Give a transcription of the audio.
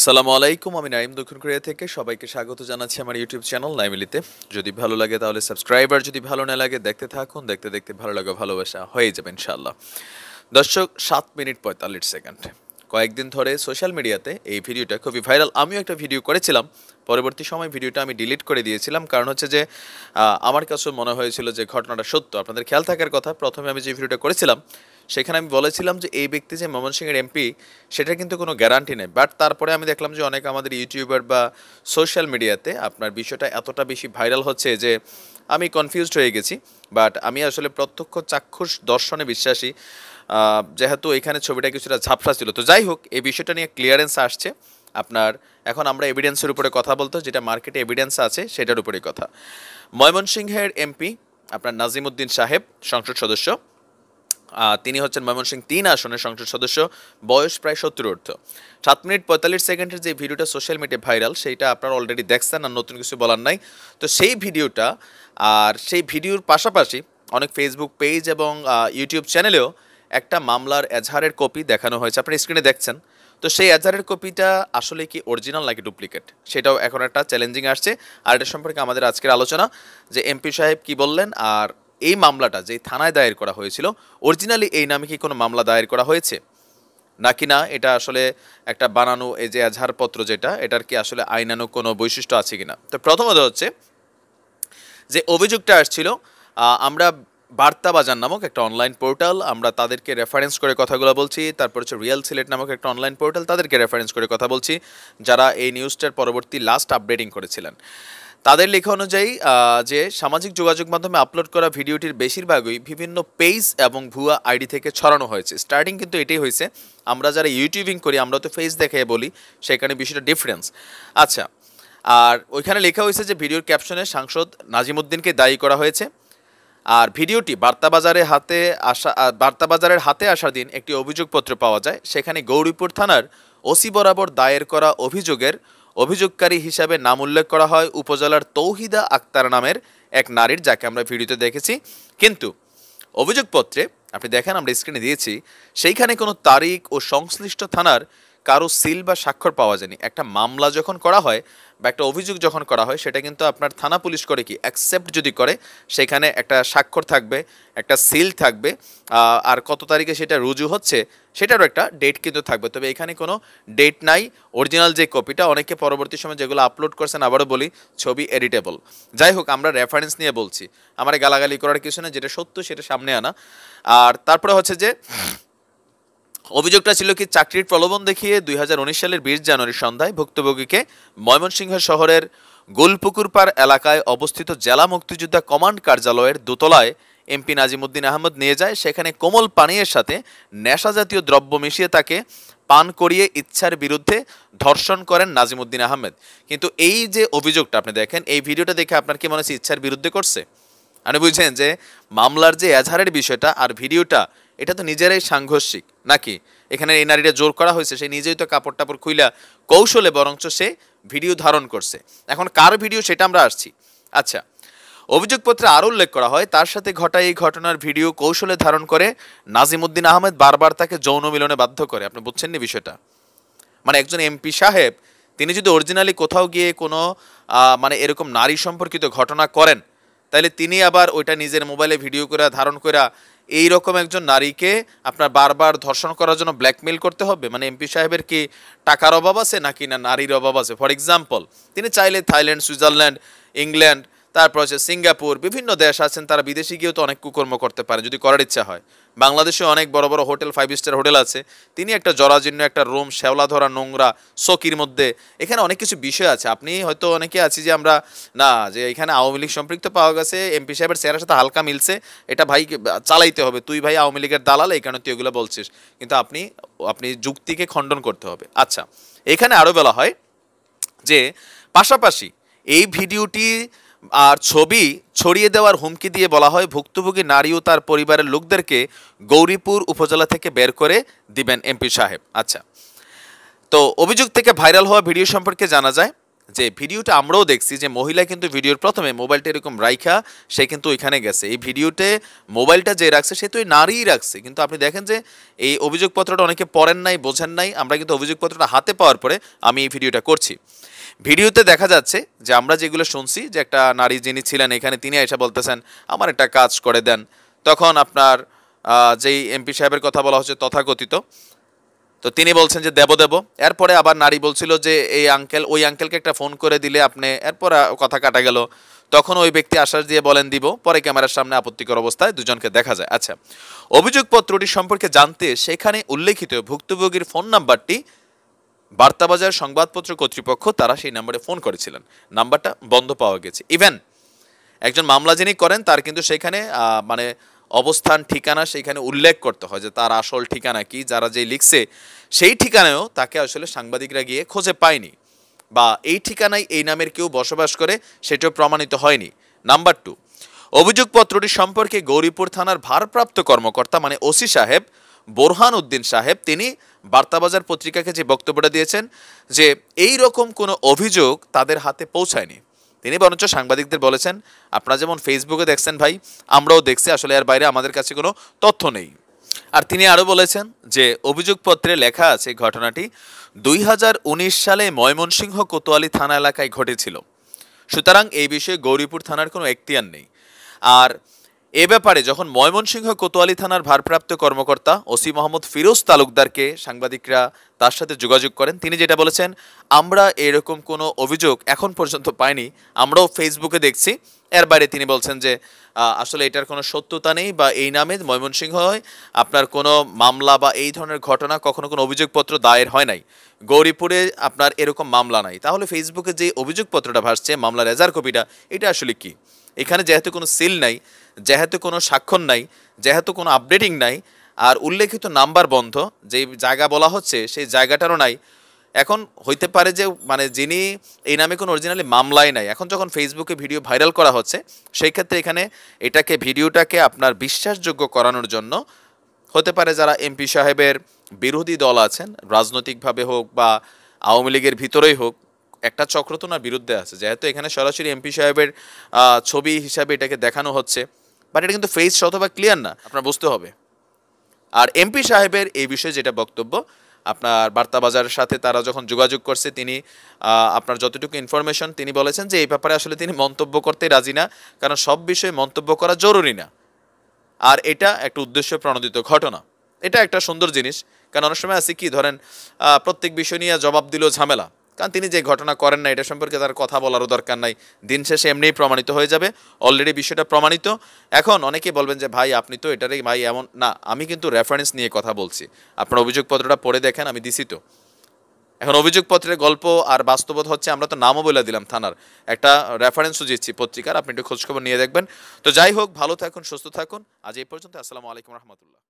সালামু আলাইকুম, আমি নাইম দক্ষিণ কোরিয়া থেকে সবাইকে স্বাগত জানাচ্ছি আমার ইউটিউব চ্যানেল নাইমিলিতে। যদি ভালো লাগে তাহলে সাবস্ক্রাইব, আর যদি ভালো না লাগে দেখতে থাকুন, দেখতে দেখতে ভালো লাগা ভালোবাসা হয়ে যাবে ইনশাআল্লাহ। দর্শক, 7 মিনিট 45 সেকেন্ড। কয়েকদিন ধরে সোশ্যাল মিডিয়াতে এই ভিডিওটা খুবই ভাইরাল। আমিও একটা ভিডিও করেছিলাম, পরবর্তী সময় ভিডিওটা আমি ডিলিট করে দিয়েছিলাম, কারণ হচ্ছে যে আমার কাছে মনে হয়েছিল যে ঘটনাটা সত্য। আপনাদের খেয়াল থাকার কথা, প্রথমে আমি যে ভিডিওটা করেছিলাম সেখানে আমি বলেছিলাম যে এই ব্যক্তি যে ময়মনসিংহের এমপি সেটা কিন্তু কোনো গ্যারান্টি নেই। বাট তারপরে আমি দেখলাম যে অনেক আমাদের ইউটিউবার বা সোশ্যাল মিডিয়াতে আপনার বিষয়টা এতটা বেশি ভাইরাল হচ্ছে যে আমি কনফিউজড হয়ে গেছি। বাট আমি আসলে প্রত্যক্ষ চাক্ষুষ দর্শনে বিশ্বাসী, যেহেতু এখানে ছবিটা কিছুটা ঝাপসা ছিল। তো যাই হোক, এই বিষয়টা নিয়ে ক্লিয়ারেন্স আসছে আপনার। এখন আমরা এভিডেন্সের উপরে কথা বলতো, যেটা মার্কেটে এভিডেন্স আছে সেটার উপরেই কথা। ময়মনসিংহের এমপি আপনার নাজিমউদ্দিন সাহেব, সংসদ সদস্য, তিনি হচ্ছেন ময়মনসিংহ ৩ আসনের সংসদ সদস্য, বয়স প্রায় ৭০ ঊর্ধ্ব। 7 মিনিট ৪৫ সেকেন্ডের যে ভিডিওটা সোশ্যাল মিডিয়া ভাইরাল, সেইটা আপনারা অলরেডি দেখছেন, আর নতুন কিছু বলার নাই। তো সেই ভিডিওটা, আর সেই ভিডিওর পাশাপাশি অনেক ফেসবুক পেজ এবং ইউটিউব চ্যানেলেও একটা মামলার এজাহারের কপি দেখানো হয়েছে, আপনারা স্ক্রিনে দেখছেন। তো সেই এজাহারের কপিটা আসলে কি অরিজিনাল নাকি ডুপ্লিকেট, সেটাও এখন একটা চ্যালেঞ্জিং আসছে। আর এটা সম্পর্কে আমাদের আজকের আলোচনা, যে এমপি সাহেব কি বললেন, আর এই মামলাটা যে থানায় দায়ের করা হয়েছিল অরিজিনালি এই নামে কি কোনো মামলা দায়ের করা হয়েছে নাকি না, এটা আসলে একটা বানানো এই যে এজাহারপত্র যেটা, এটার কি আসলে আইনানুগ কোনো বৈশিষ্ট্য আছে কিনা। তো প্রথমত হচ্ছে যে অভিযোগটা আসছিল, আমরা বার্তাবাজার নামক একটা অনলাইন পোর্টাল, আমরা তাদেরকে রেফারেন্স করে কথাগুলো বলছি। তারপর হচ্ছে রিয়েল সিলেট নামক একটা অনলাইন পোর্টাল, তাদেরকে রেফারেন্স করে কথা বলছি, যারা এই নিউজটার পরবর্তী লাস্ট আপডেটিং করেছিলেন। তাদের লেখা অনুযায়ী যে সামাজিক যোগাযোগ মাধ্যমে আপলোড করা ভিডিওটির বেশিরভাগই বিভিন্ন পেজ এবং ভুয়া আইডি থেকে ছড়ানো হয়েছে। স্টার্টিং কিন্তু এটাই হয়েছে, আমরা যারা ইউটিউবিং করি আমরা তো ফেস দেখে বলি, সেখানে বিষয়টা ডিফারেন্স। আচ্ছা, আর ওইখানে লেখা হয়েছে যে ভিডিওর ক্যাপশনে সাংসদ নাজিমউদ্দিনকে দায়ী করা হয়েছে। আর ভিডিওটি বার্তাবাজারের হাতে আসার দিন একটি অভিযোগপত্র পাওয়া যায়, সেখানে গৌরীপুর থানার ওসি বরাবর দায়ের করা অভিযোগের অভিযোগকারী হিসাবে নাম উল্লেখ করা হয় উপজেলার তৌহিদা আক্তার নামের এক নারীর, যাকে আমরা ভিডিওতে দেখেছি। কিন্তু অভিযোগপত্রে আপনি দেখেন, আমরা স্ক্রিনে দিয়েছি, সেইখানে কোনো তারিখ ও সংশ্লিষ্ট থানার কারো সিল বা স্বাক্ষর পাওয়া যায়নি। একটা মামলা যখন করা হয় বা একটা অভিযোগ যখন করা হয়, সেটা কিন্তু আপনার থানা পুলিশ করে কি অ্যাকসেপ্ট যদি করে, সেখানে একটা স্বাক্ষর থাকবে, একটা সিল থাকবে, আর কত তারিখে সেটা রুজু হচ্ছে সেটারও একটা ডেট কিন্তু থাকবে। তবে এখানে কোনো ডেট নাই। অরিজিনাল যে কপিটা, অনেকে পরবর্তী সময় যেগুলো আপলোড করছেন, আবারও বলি, ছবি এডিটেবল। যাই হোক, আমরা রেফারেন্স নিয়ে বলছি, আমার গালাগালি করার কিছু না, যেটা সত্য সেটা সামনে আনা। আর তারপরে হচ্ছে যে অভিযোগটা ছিল কি, চাকরির প্রলোভন দেখিয়ে 2019 সালের 20 জানুয়ারি সন্ধ্যায় ভুক্তভোগীকে ময়মনসিংহ শহরের গোলপুকুরপাড় এলাকায় অবস্থিত জেলা মুক্তিযোদ্ধা কমান্ড কার্যালয়ের দোতলায় এমপি নাজিমউদ্দিন আহমেদ নিয়ে যায়। সেখানে কোমল পানীয়ের সাথে নেশাজাতীয় দ্রব্য মিশিয়ে তাকে পান করিয়ে ইচ্ছার বিরুদ্ধে ধর্ষণ করেন নাজিমউদ্দিন আহমেদ। কিন্তু এই যে অভিযোগটা আপনি দেখেন, এই ভিডিওটা দেখে আপনার কি মনে হচ্ছে ইচ্ছার বিরুদ্ধে করছে? আপনি বুঝছেন যে মামলার যে এজাহারের বিষয়টা আর ভিডিওটা, এটা তো নিজেরাই সাংঘর্ষিক নাকি? এখানে এই নারীটা জোর করা হয়েছে, সে নিজেই তো কাপড় টাপড় খুইলা কৌশলে বরঞ্চ সে ভিডিও ধারণ করছে। এখন কার ভিডিও সেটা আমরা আসছি। আচ্ছা, অভিযোগপত্রে আরও উল্লেখ করা হয়, তার সাথে ঘটা এই ঘটনার ভিডিও কৌশলে ধারণ করে নাজিমউদ্দিন আহমেদ বারবার তাকে যৌন মিলনে বাধ্য করে। আপনি বুঝছেন নি বিষয়টা? মানে একজন এমপি সাহেব, তিনি যদি অরিজিনালি কোথাও গিয়ে কোনো মানে এরকম নারী সম্পর্কিত ঘটনা করেন, তাহলে তিনি আবার ওইটা নিজের মোবাইলে ভিডিও করে ধারণ করে এই রকম একজন নারীকে আপনার বারবার ধর্ষণ করার জন্য ব্ল্যাকমেইল করতে হবে? মানে এমপি সাহেবের কি টাকার অভাব আছে নাকি না নারীর অভাব আছে? ফর এক্সাম্পল, তিনি চাইলে থাইল্যান্ড, সুইজারল্যান্ড, ইংল্যান্ড, তারপর হচ্ছে সিঙ্গাপুর, বিভিন্ন দেশ আছেন, তারা বিদেশে গিয়েও তো অনেক কুকর্ম করতে পারেন যদি করার ইচ্ছা হয়। বাংলাদেশে অনেক বড় বড় হোটেল, 5 স্টার হোটেল আছে। তিনি একটা জরাজীর্ণ একটা রুম, শ্যাওলা ধরা নোংরা চকির মধ্যে, এখানে অনেক কিছু বিষয় আছে। আপনি হয়তো অনেকে আছি যে আমরা না, যে এখানে আওয়ামী লীগ সম্পৃক্ত পাওয়া গেছে, এমপি সাহেবের চেহারার সাথে হালকা মিলছে, এটা ভাই চালাইতে হবে, তুই ভাই আওয়ামী লীগের দালাল, এই কারণে তুই এগুলো বলছিস। কিন্তু আপনি যুক্তিকে খণ্ডন করতে হবে। আচ্ছা, এখানে আরও বলা হয় যে পাশাপাশি এই ভিডিওটি আর ছবি ছড়িয়ে দেওয়ার হুমকি দিয়ে বলা হয় ভুক্তভোগী নারী ও তার পরিবারের লোকদেরকে গৌরীপুর উপজেলা থেকে বের করে দিবেন এমপি সাহেব। আচ্ছা, তো অভিযোগ থেকে ভাইরাল হওয়া ভিডিও সম্পর্কে জানা যায়, যে ভিডিওটা আমরাও দেখছি যে মহিলা কিন্তু ভিডিওর প্রথমে মোবাইলটা এরকম রাইখা সে কিন্তু ওইখানে গেছে। এই ভিডিওতে মোবাইলটা যে রাখছে সে তো ওই নারীই রাখছে, কিন্তু আপনি দেখেন যে এই অভিযোগপত্রটা অনেকে পড়েন নাই, বোঝেন নাই। আমরা কিন্তু অভিযোগপত্রটা হাতে পাওয়ার পরে আমি এই ভিডিওটা করছি। ভিডিওতে দেখা যাচ্ছে যে আমরা যেগুলো শুনছি যে একটা নারী যিনি ছিলেন এখানে তিনি এসে বলতেছেন আমার একটা কাজ করে দেন। তখন আপনার যেই এমপি সাহেবের কথা বলা হচ্ছে তথাকথিত, তো তিনি বলছেন যে দেব দেব। এরপরে আবার নারী বলছিল যে এই আঙ্কেল, ওই আঙ্কেলকে একটা ফোন করে দিলে আপনি, এরপর কথা কাটা গেল। তখন ওই ব্যক্তি আশ্বাস দিয়ে বলেন দিব, পরে ক্যামেরার সামনে আপত্তিকর অবস্থায় দুজনকে দেখা যায়। আচ্ছা, অভিযোগপত্রটি সম্পর্কে জানতে সেখানে উল্লেখিত ভুক্তভোগীর ফোন নাম্বারটি বার্তাবাজার সংবাদপত্র কর্তৃপক্ষ তারা সেই নাম্বারে ফোন করেছিলেন, নাম্বারটা বন্ধ পাওয়া গেছে। ইভেন একজন মামলা যিনি করেন তার কিন্তু সেখানে মানে অবস্থান ঠিকানা সেখানে উল্লেখ করতে হয় যে তার আসল ঠিকানা কি, যারা যে লিখছে সেই ঠিকানায়ও তাকে আসলে সাংবাদিকরা গিয়ে খুঁজে পায়নি, বা এই ঠিকানায় এই নামের কেউ বসবাস করে সেটাও প্রমাণিত হয়নি। নাম্বার 2, অভিযোগপত্রটি সম্পর্কে গৌরীপুর থানার ভারপ্রাপ্ত কর্মকর্তা মানে ওসি সাহেব বোরহান উদ্দিন সাহেব তিনি বার্তাবাজার পত্রিকাকে যে বক্তব্যটা দিয়েছেন যে এই রকম কোনো অভিযোগ তাদের হাতে পৌঁছায়নি। তিনি বরঞ্চ সাংবাদিকদের বলেছেন আপনারা যেমন ফেসবুকে দেখছেন ভাই, আমরাও দেখছি, আসলে এর বাইরে আমাদের কাছে কোনো তথ্য নেই। আর তিনি আরও বলেছেন যে অভিযোগপত্রে লেখা আছে ঘটনাটি 2019 সালে ময়মনসিংহ কোতোয়ালি থানা এলাকায় ঘটেছিল, সুতরাং এই বিষয়ে গৌরীপুর থানার কোনো এখতিয়ার নেই। আর এ ব্যাপারে যখন ময়মনসিংহ কোতোয়ালি থানার ভারপ্রাপ্ত কর্মকর্তা ওসি মোহাম্মদ ফিরোজ তালুকদারকে সাংবাদিকরা তার সাথে যোগাযোগ করেন, তিনি যেটা বলেছেন আমরা এরকম কোনো অভিযোগ এখন পর্যন্ত পাইনি, আমরাও ফেসবুকে দেখছি। এর বাইরে তিনি বলছেন যে আসলে এটার কোনো সত্যতা নেই, বা এই নামে ময়মনসিংহ আপনার কোনো মামলা বা এই ধরনের ঘটনা কখনো কোনো অভিযোগপত্র দায়ের হয় নাই, গৌরীপুরে আপনার এরকম মামলা নাই। তাহলে ফেসবুকে যে অভিযোগপত্রটা ভাসছে মামলার রেজার কপিটা, এটা আসলে কি? এখানে যেহেতু কোনো সিল নাই, যেহেতু কোনো স্বাক্ষর নাই, যেহেতু কোনো আপডেটিং নাই, আর উল্লেখিত নাম্বার বন্ধ, যেই জায়গা বলা হচ্ছে সেই জায়গাটারও নাই। এখন হইতে পারে যে মানে যিনি এই নামে কোনো অরিজিনালি মামলাই নাই, এখন যখন ফেসবুকে ভিডিও ভাইরাল করা হচ্ছে সেই ক্ষেত্রে এখানে এটাকে ভিডিওটাকে আপনার বিশ্বাসযোগ্য করানোর জন্য হতে পারে যারা এমপি সাহেবের বিরোধী দল আছেন, রাজনৈতিকভাবে হোক বা আওয়ামী লীগের ভিতরেই হোক, একটা চক্র তো না বিরুদ্ধে আছে, যেহেতু এখানে সরাসরি এমপি সাহেবের ছবি হিসাবে এটাকে দেখানো হচ্ছে, বাট এটা কিন্তু ফেস শতভাগ ক্লিয়ার না, আপনার বুঝতে হবে। আর এমপি সাহেবের এই বিষয়ে যেটা বক্তব্য, আপনার বার্তাবাজারের সাথে তারা যখন যোগাযোগ করছে তিনি আপনার যতটুকু ইনফরমেশন তিনি বলেছেন যে এই ব্যাপারে আসলে তিনি মন্তব্য করতে রাজি না, কারণ সব বিষয়ে মন্তব্য করা জরুরি না। আর এটা একটা উদ্দেশ্য প্রণোদিত ঘটনা, এটা একটা সুন্দর জিনিস। কারণ অনেক সময় আছে কি ধরেন প্রত্যেক বিষয় নিয়ে জবাব দিলেও ঝামেলা, কারণ তিনি যে ঘটনা করেন না এটা সম্পর্কে তার কথা বলারও দরকার নাই, দিন শেষে এমনিই প্রমাণিত হয়ে যাবে, অলরেডি বিষয়টা প্রমাণিত। এখন অনেকেই বলবেন যে ভাই আপনি তো এটারই ভাই এমন না, আমি কিন্তু রেফারেন্স নিয়ে কথা বলছি, আপনার অভিযোগপত্রটা পড়ে দেখেন, আমি দিছি তো। এখন অভিযোগপত্রের গল্প আর বাস্তবতা হচ্ছে আমরা তো নামও বলে দিলাম থানার, একটা রেফারেন্সও দিচ্ছি পত্রিকার, আপনি একটু খোঁজখবর নিয়ে দেখবেন। তো যাই হোক, ভালো থাকুন, সুস্থ থাকুন, আজ এই পর্যন্ত, আসসালামু আলাইকুম রহমতুল্লাহ।